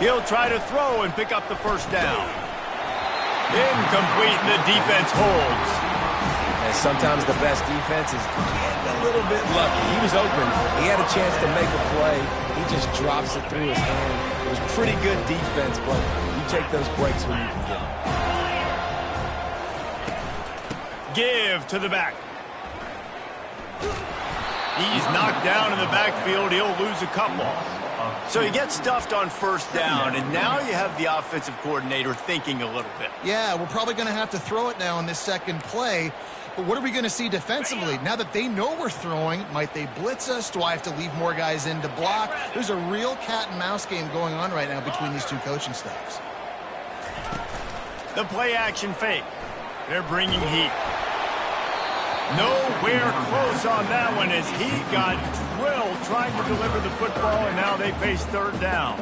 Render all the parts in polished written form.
He'll try to throw and pick up the first down. Incomplete, and the defense holds. And sometimes the best defense is getting a little bit lucky. He was open. He had a chance to make a play. He just drops it through his hand. It was pretty good defense, but you take those breaks when you can get them. Give to the back. He's knocked down in the backfield. He'll lose a couple. So he gets stuffed on first down, and now you have the offensive coordinator thinking a little bit. Yeah, we're probably going to have to throw it now on this second play. But what are we going to see defensively? Now that they know we're throwing, might they blitz us? Do I have to leave more guys in to block? There's a real cat and mouse game going on right now between these two coaching staffs. The play action fake. They're bringing heat. Nowhere close on that one as he got drilled trying to deliver the football, and now they face third down.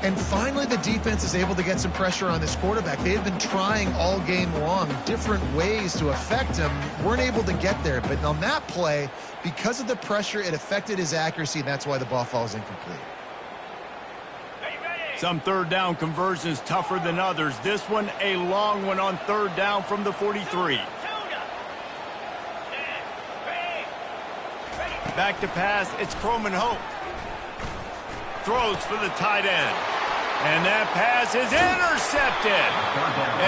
And finally the defense is able to get some pressure on this quarterback. They've been trying all game long different ways to affect him. Weren't able to get there, but on that play, because of the pressure, it affected his accuracy, and that's why the ball falls incomplete. Some third down conversions tougher than others. This one a long one on third down from the 43. Back to pass, it's Croman Hope. Throws for the tight end. And that pass is intercepted.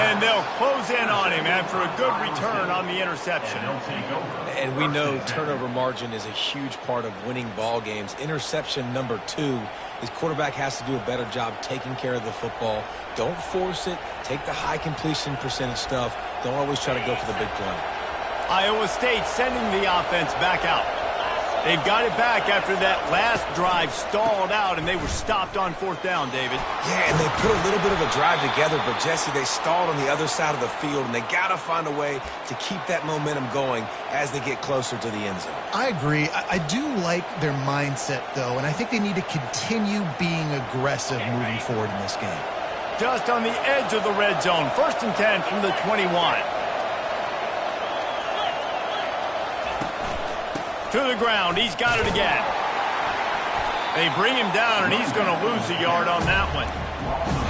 And they'll close in on him after a good return on the interception. And we know turnover margin is a huge part of winning ball games. Interception number 2. His quarterback has to do a better job taking care of the football. Don't force it. Take the high completion percentage stuff. Don't always try to go for the big play. Iowa State sending the offense back out. They've got it back after that last drive stalled out, and they were stopped on fourth down, David. Yeah, and they put a little bit of a drive together, but, Jesse, they stalled on the other side of the field, and they got to find a way to keep that momentum going as they get closer to the end zone. I agree. I do like their mindset, though, and I think they need to continue being aggressive moving forward in this game. Just on the edge of the red zone. 1st and 10 from the 21. To the ground. He's got it again. They bring him down, and he's going to lose a yard on that one.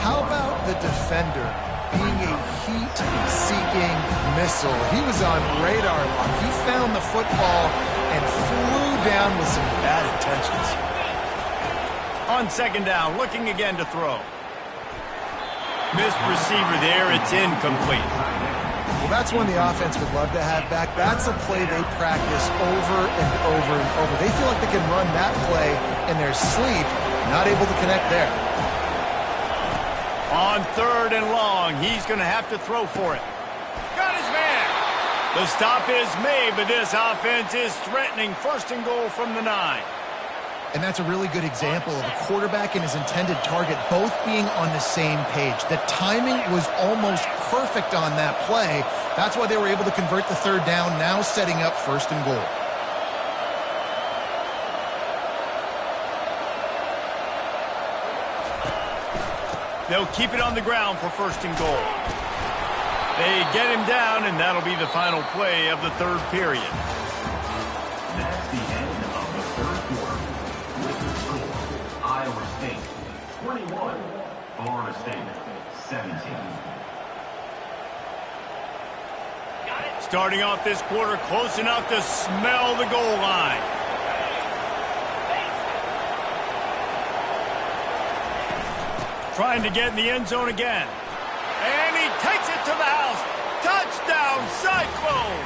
How about the defender being a heat-seeking missile? He was on radar lock. He found the football and flew down with some bad intentions. On second down, looking again to throw. Missed receiver there. It's incomplete. Well, that's one the offense would love to have back. That's a play they practice over and over and over. They feel like they can run that play in their sleep, not able to connect there. On third and long, he's going to have to throw for it. Got his man. The stop is made, but this offense is threatening 1st and goal from the 9. And that's a really good example of a quarterback and his intended target both being on the same page. The timing was almost perfect on that play. That's why they were able to convert the third down, now setting up 1st and goal. They'll keep it on the ground for 1st and goal. They get him down, and that'll be the final play of the third period. That's the end of the third quarter. With the score, Iowa State 21, Florida State 17. Starting off this quarter close enough to smell the goal line. Trying to get in the end zone again. And he takes it to the house. Touchdown, Cyclone!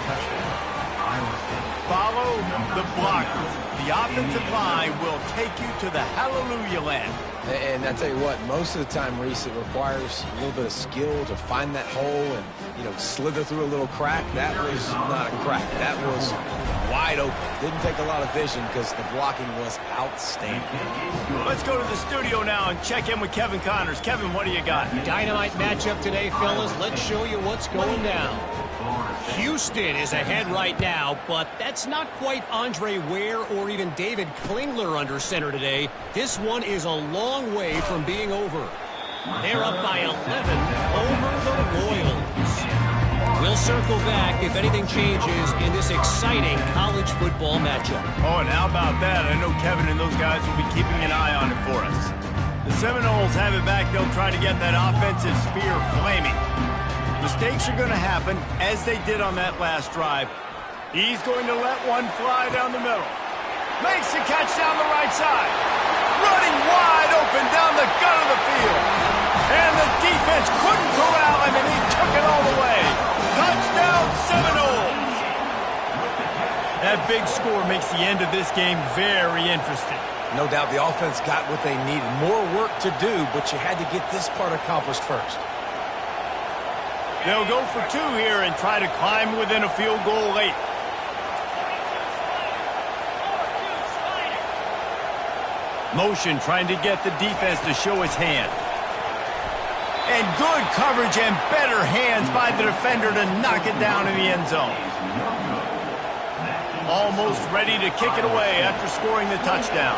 Follow the blockers. The offensive line will take you to the hallelujah land. And I tell you what, most of the time, Reese, it requires a little bit of skill to find that hole and, slither through a little crack. That was not a crack. That was wide open. Didn't take a lot of vision because the blocking was outstanding. Let's go to the studio now and check in with Kevin Connors. Kevin, what do you got? Dynamite matchup today, fellas. Let's show you what's going down. Houston is ahead right now, but that's not quite Andre Ware or even David Klingler under center today. This one is a long way from being over. They're up by 11 over the Royals. We'll circle back if anything changes in this exciting college football matchup. Oh, and how about that? I know Kevin and those guys will be keeping an eye on it for us. The Seminoles have it back. They'll try to get that offensive spear flaming. Mistakes are going to happen, as they did on that last drive. He's going to let one fly down the middle. Makes the catch down the right side. Running wide open down the gut of the field. And the defense couldn't corral him, and he took it all the way. Touchdown, Seminoles! That big score makes the end of this game very interesting. No doubt the offense got what they needed. More work to do, but you had to get this part accomplished first. They'll go for 2 here and try to climb within a field goal late. Motion trying to get the defense to show his hand. And good coverage and better hands by the defender to knock it down in the end zone. Almost ready to kick it away after scoring the touchdown.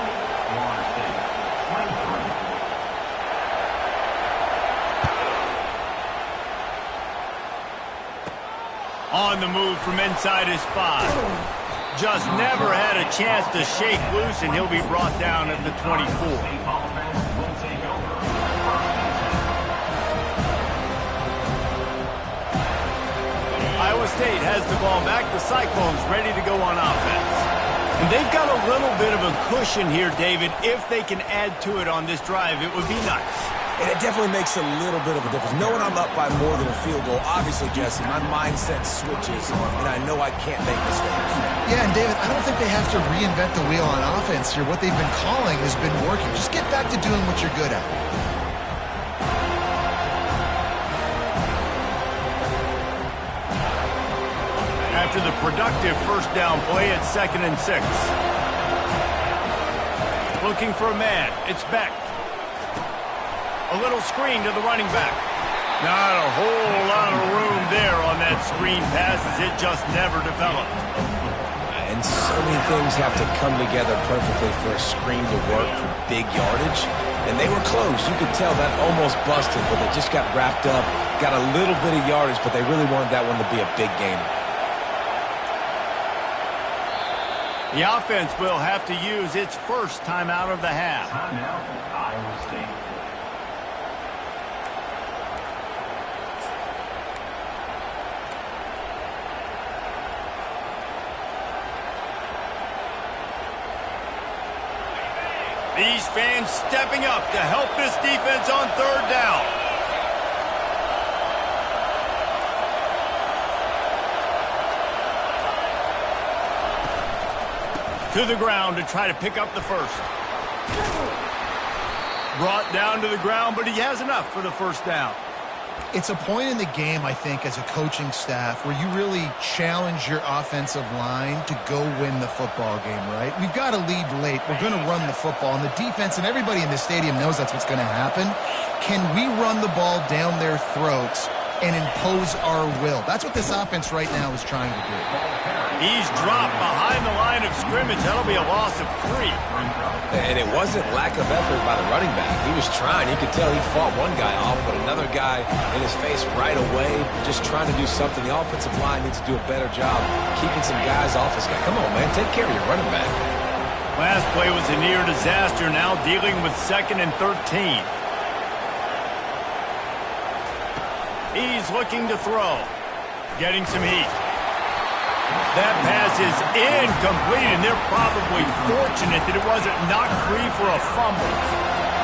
On the move from inside his 5. Just never had a chance to shake loose, and he'll be brought down at the 24. Iowa State has the ball back. The Cyclones ready to go on offense. And they've got a little bit of a cushion here, David. If they can add to it on this drive, it would be nice. And it definitely makes a little bit of a difference. Knowing I'm up by more than a field goal, obviously, Jesse, my mindset switches, and I know I can't make mistakes. Yeah, and David, I don't think they have to reinvent the wheel on offense here. What they've been calling has been working. Just get back to doing what you're good at. After the productive first down play, it's 2nd and 6. Looking for a man. It's Beck. A little screen to the running back. Not a whole lot of room there on that screen pass, as it just never developed. And so many things have to come together perfectly for a screen to work for big yardage. And they were close. You could tell that almost busted, but they just got wrapped up, got a little bit of yardage, but they really wanted that one to be a big gainer. The offense will have to use its first timeout of the half. Timeout, Iowa State. These fans stepping up to help this defense on 3rd down. To the ground to try to pick up the first. Brought down to the ground, but he has enough for the first down. It's a point in the game, I think, as a coaching staff where you really challenge your offensive line to go win the football game, right? We've got to lead late. We're going to run the football, and the defense and everybody in the stadium knows that's what's going to happen. Can we run the ball down their throats and impose our will? That's what this offense right now is trying to do. He's dropped behind the line of scrimmage. That'll be a loss of 3. And it wasn't lack of effort by the running back. He was trying. You could tell he fought one guy off, but another guy in his face right away, just trying to do something. The offensive line needs to do a better job keeping some guys off his guy. Come on, man. Take care of your running back. Last play was a near disaster. Now dealing with 2nd and 13. He's looking to throw. Getting some heat. That pass is incomplete, and they're probably fortunate that it wasn't knocked free for a fumble.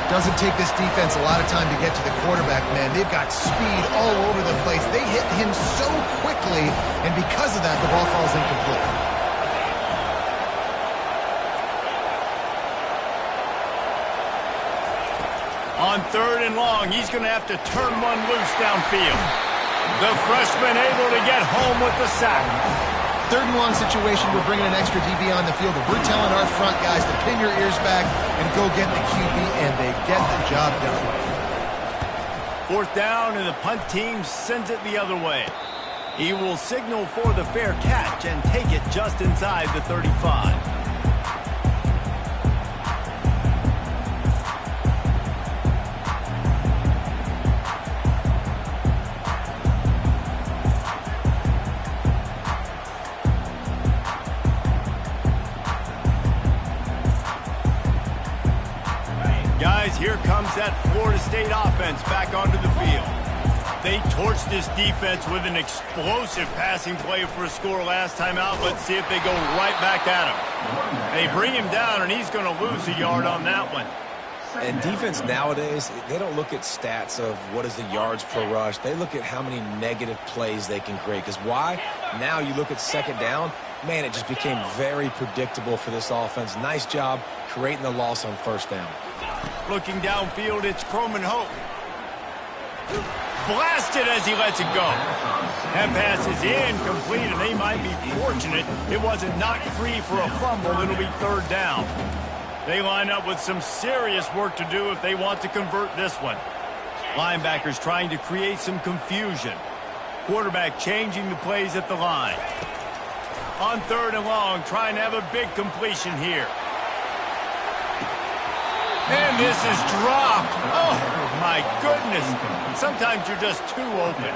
Doesn't take this defense a lot of time to get to the quarterback, man. They've got speed all over the place. They hit him so quickly, and because of that, the ball falls incomplete. On 3rd and long, he's going to have to turn one loose downfield. The freshman able to get home with the sack. 3rd and long situation, we're bringing an extra DB on the field, but we're telling our front guys to pin your ears back and go get the QB, and they get the job done. 4th down, and the punt team sends it the other way. He will signal for the fair catch and take it just inside the 35. guys, here comes that Florida State offense back onto the field. They torched this defense with an explosive passing play for a score last time out. Let's see if they go right back at him. They bring him down, and he's going to lose a yard on that one. And defense nowadays, they don't look at stats of what is the yards per rush. They look at how many negative plays they can create. Because why? Now you look at second down, man, it just became very predictable for this offense. Nice job creating the loss on first down. Looking downfield, it's Croman Hope. Blasted as he lets it go. That pass is incomplete, and they might be fortunate it wasn't knocked free for a fumble. It'll be third down. They line up with some serious work to do if they want to convert this one. Linebackers trying to create some confusion. Quarterback changing the plays at the line. On third and long, trying to have a big completion here. And this is dropped. Oh, my goodness. Sometimes you're just too open.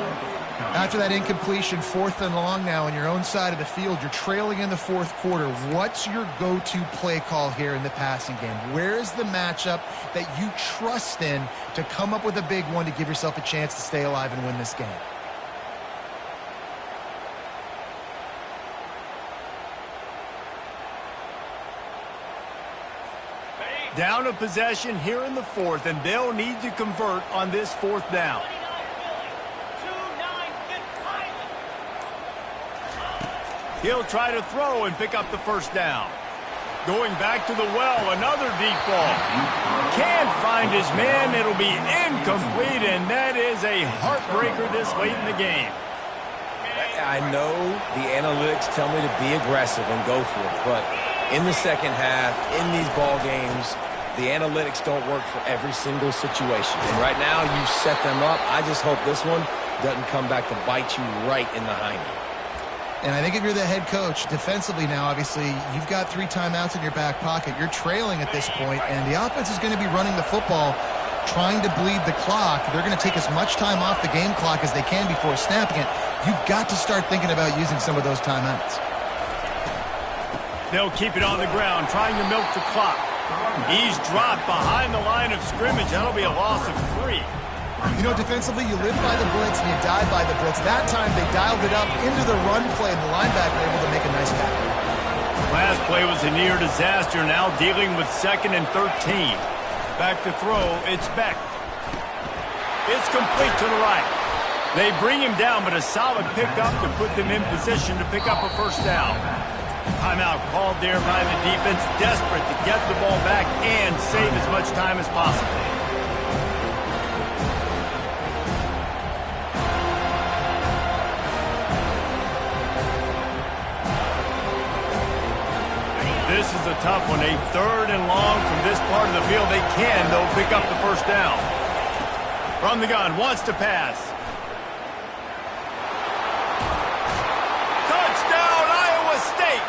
After that incompletion, fourth and long now on your own side of the field, you're trailing in the fourth quarter. What's your go-to play call here in the passing game? Where is the matchup that you trust in to come up with a big one to give yourself a chance to stay alive and win this game? Down a possession here in the fourth, and they'll need to convert on this fourth down. He'll try to throw and pick up the first down. Going back to the well, another deep ball. Can't find his man. It'll be incomplete, and that is a heartbreaker this late in the game. I know the analytics tell me to be aggressive and go for it, but in the second half, in these ball games, the analytics don't work for every single situation. And right now, you set them up. I just hope this one doesn't come back to bite you right in the hiney. And I think if you're the head coach, defensively now, obviously, you've got 3 timeouts in your back pocket. You're trailing at this point, and the offense is going to be running the football, trying to bleed the clock. They're going to take as much time off the game clock as they can before snapping it. You've got to start thinking about using some of those timeouts. They'll keep it on the ground, trying to milk the clock. He's dropped behind the line of scrimmage. That'll be a loss of 3. You know, defensively, you live by the blitz and you die by the blitz. That time, they dialed it up into the run play, and the linebacker able to make a nice tackle. Last play was a near disaster. Now dealing with 2nd and 13. Back to throw, it's Beck. It's complete to the right. They bring him down, but a solid pickup to put them in position to pick up a first down. Timeout called there by the defense, desperate to get the ball back and save as much time as possible. This is a tough one. A 3rd and long from this part of the field. They can, though, pick up the first down. From the gun, wants to pass. Touchdown, Iowa State!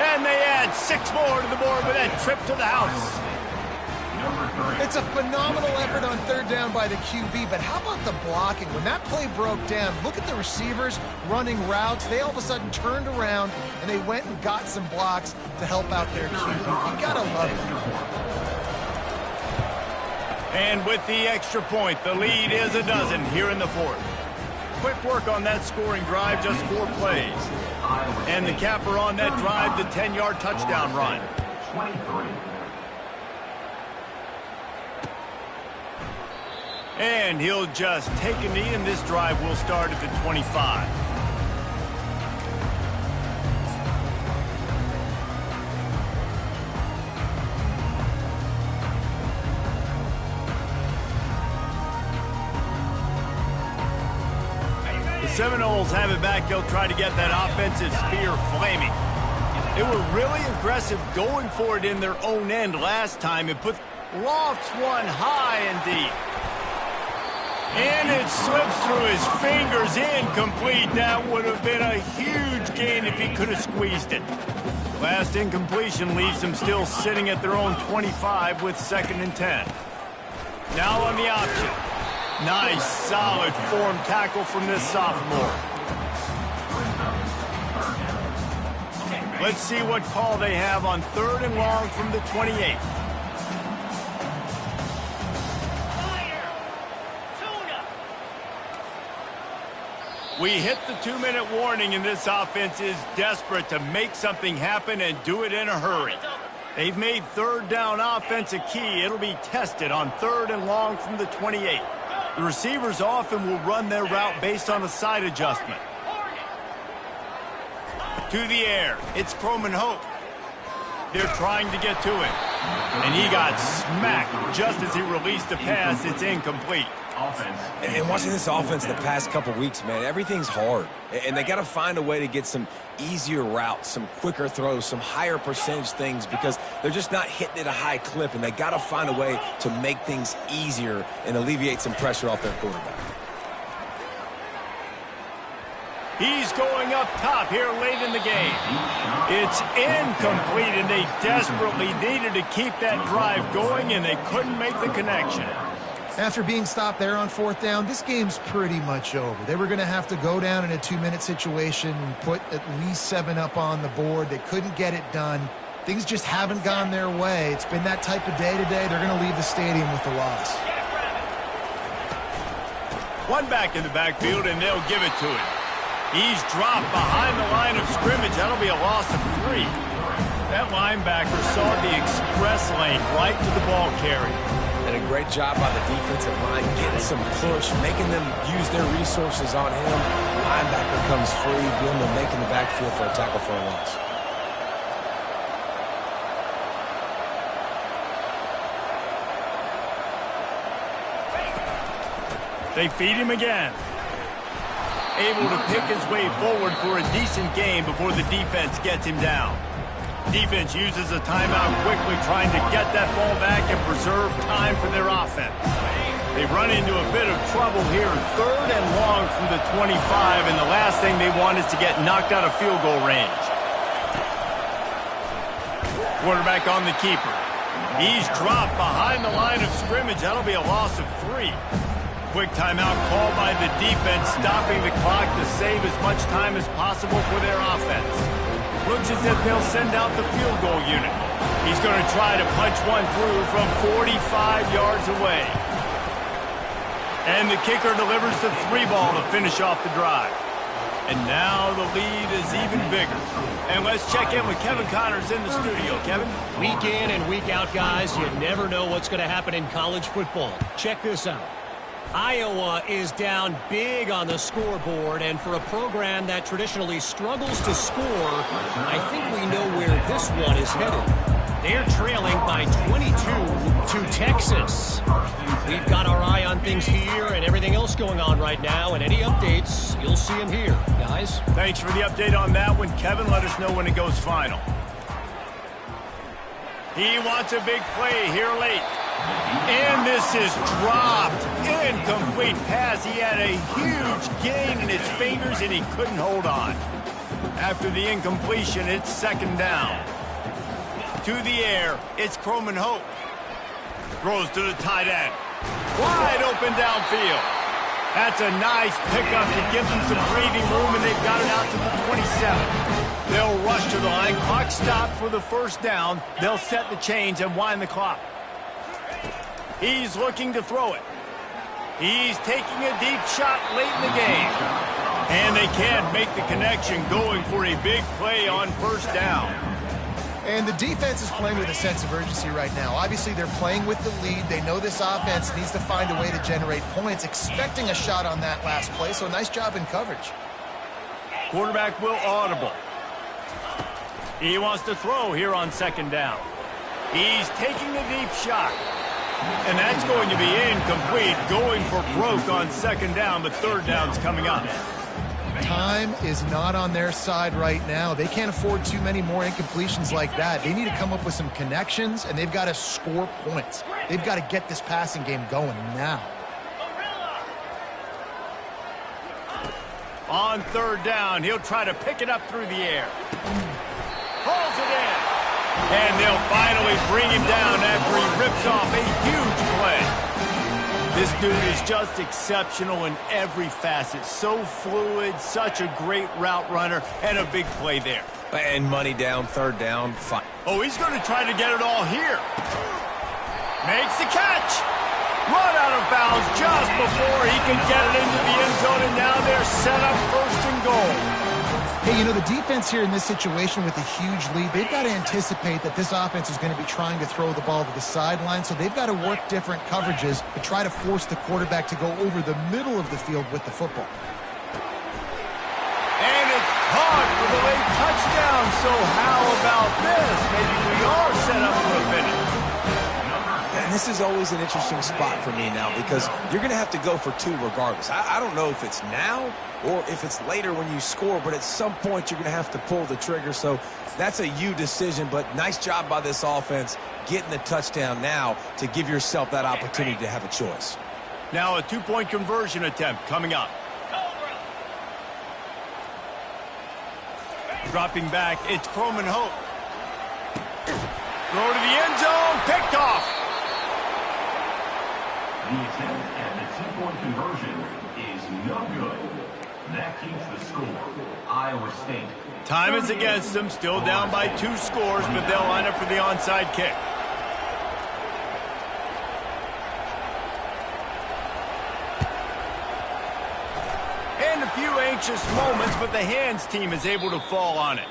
And they add 6 more to the board with that trip to the house. It's a phenomenal effort on third down by the QB, but how about the blocking? When that play broke down, look at the receivers running routes. They all of a sudden turned around, and they went and got some blocks to help out their QB. You gotta love it. And with the extra point, the lead is a dozen here in the fourth. Quick work on that scoring drive, just 4 plays. And the capper on that drive, the 10-yard touchdown run. 23. And he'll just take a knee, and this drive will start at the 25. The Seminoles have it back. They'll try to get that offensive spear flaming. They were really aggressive going for it in their own end last time. It put lofts one high and deep. And it slips through his fingers, incomplete. That would have been a huge gain if he could have squeezed it. Last incompletion leaves them still sitting at their own 25 with 2nd and 10. Now on the option. Nice, solid form tackle from this sophomore. Let's see what call they have on 3rd and long from the 28. We hit the 2-minute warning, and this offense is desperate to make something happen and do it in a hurry. They've made third down offense a key. It'll be tested on 3rd and long from the 28. The receivers often will run their route based on a side adjustment. To the air. It's Croman Hope. They're trying to get to him. And he got smacked just as he released the pass. It's incomplete. And watching this offense the past couple weeks, man, everything's hard. And they got to find a way to get some easier routes, some quicker throws, some higher percentage things because they're just not hitting at a high clip. And they got to find a way to make things easier and alleviate some pressure off their quarterback. He's going up top here late in the game. It's incomplete, and they desperately needed to keep that drive going, and they couldn't make the connection. After being stopped there on 4th down, this game's pretty much over. They were going to have to go down in a 2-minute situation and put at least 7 up on the board. They couldn't get it done. Things just haven't gone their way. It's been that type of day today. They're going to leave the stadium with the loss. One back in the backfield, and they'll give it to him. He's dropped behind the line of scrimmage. That'll be a loss of 3. That linebacker saw the express lane right to the ball carrier. And a great job by the defensive line, getting some push, making them use their resources on him. Linebacker comes free, being to make in the backfield for a tackle for a loss. They feed him again. Able to pick his way forward for a decent game before the defense gets him down. Defense uses a timeout quickly, trying to get that ball back and preserve time for their offense. They run into a bit of trouble here, 3rd and long from the 25, and the last thing they want is to get knocked out of field goal range. Quarterback on the keeper. He's dropped behind the line of scrimmage. That'll be a loss of 3. Quick timeout called by the defense, stopping the clock to save as much time as possible for their offense. Looks as if they'll send out the field goal unit. He's going to try to punch one through from 45 yards away. And the kicker delivers the 3 ball to finish off the drive. And now the lead is even bigger. And let's check in with Kevin Connors in the studio. Kevin? Week in and week out, guys, you never know what's going to happen in college football. Check this out. Iowa is down big on the scoreboard, and for a program that traditionally struggles to score, I think we know where this one is headed. They're trailing by 22 to Texas. We've got our eye on things here and everything else going on right now, and any updates, you'll see them here. Guys? Thanks for the update on that one, Kevin. Let us know when it goes final. He wants a big play here late. And this is dropped. Incomplete pass. He had a huge gain in his fingers, and he couldn't hold on. After the incompletion, it's 2nd down. To the air, it's Croman Hope. Throws to the tight end. Wide open downfield. That's a nice pickup to give them some breathing room, and they've got it out to the 27. They'll rush to the line. Clock stopped for the 1st down. They'll set the chains and wind the clock. He's looking to throw it. He's taking a deep shot late in the game. And they can't make the connection, going for a big play on 1st down. And the defense is playing with a sense of urgency right now. Obviously, they're playing with the lead. They know this offense needs to find a way to generate points, expecting a shot on that last play, so nice job in coverage. Quarterback will audible. He wants to throw here on 2nd down. He's taking a deep shot. And that's going to be incomplete, going for broke on 2nd down, but 3rd down's coming up. Time is not on their side right now. They can't afford too many more incompletions like that. They need to come up with some connections, and they've got to score points. They've got to get this passing game going now. On 3rd down, he'll try to pick it up through the air. Pulls it in. And they'll finally bring him down after he rips off a huge play. This dude is just exceptional in every facet. So fluid, such a great route runner, and a big play there. And money down, 3rd down, fine. Oh, he's going to try to get it all here. Makes the catch. Run out of bounds just before he can get it into the end zone, and now they're set up first and goal. Hey, you know, the defense here in this situation with a huge lead, they've got to anticipate that this offense is going to be trying to throw the ball to the sideline, so they've got to work different coverages to try to force the quarterback to go over the middle of the field with the football. And it's caught for the late touchdown, so how about this? Maybe we are set up for a finish. And this is always an interesting spot for me now because you're going to have to go for two regardless. I don't know if it's now or if it's later when you score, but at some point you're going to have to pull the trigger. So that's a you decision, but nice job by this offense getting the touchdown now to give yourself that opportunity to have a choice. Now a two-point conversion attempt coming up. Dropping back, it's Croman Hope. Throw to the end zone, picked off. The attempt at the two-point conversion is no good. That keeps the score. Iowa State. Time is against them, still down by 2 scores, but they'll line up for the onside kick. And a few anxious moments, but the hands team is able to fall on it.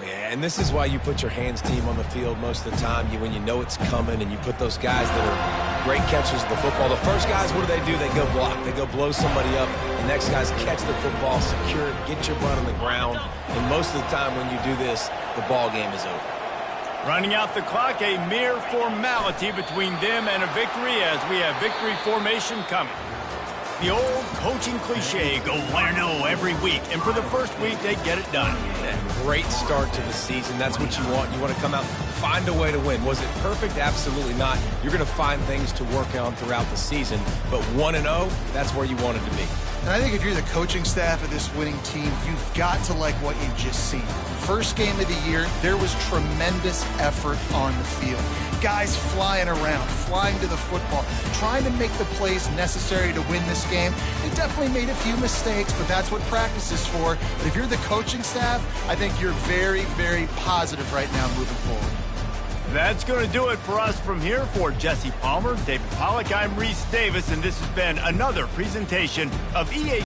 Yeah, and this is why you put your hands team on the field most of the time when you know it's coming, and you put those guys that are great catchers of the football. The first guys, what do? They go block. They go blow somebody up. The next guys catch the football, secure it, get your butt on the ground. And most of the time when you do this, the ball game is over. Running out the clock, a mere formality between them and a victory as we have victory formation coming. The old coaching cliche, go 1-0 every week. And for the first week, they get it done. Great start to the season. That's what you want. You want to come out, find a way to win. Was it perfect? Absolutely not. You're going to find things to work on throughout the season. But 1-0, that's where you want it to be. And I think if you're the coaching staff of this winning team, you've got to like what you've just seen. First game of the year, there was tremendous effort on the field. Guys flying around, flying to the football, trying to make the plays necessary to win this game. They definitely made a few mistakes, but that's what practice is for. But if you're the coaching staff, I think you're very, very positive right now moving forward. That's going to do it for us from here. For Jesse Palmer, David Pollack, I'm Reese Davis, and this has been another presentation of EA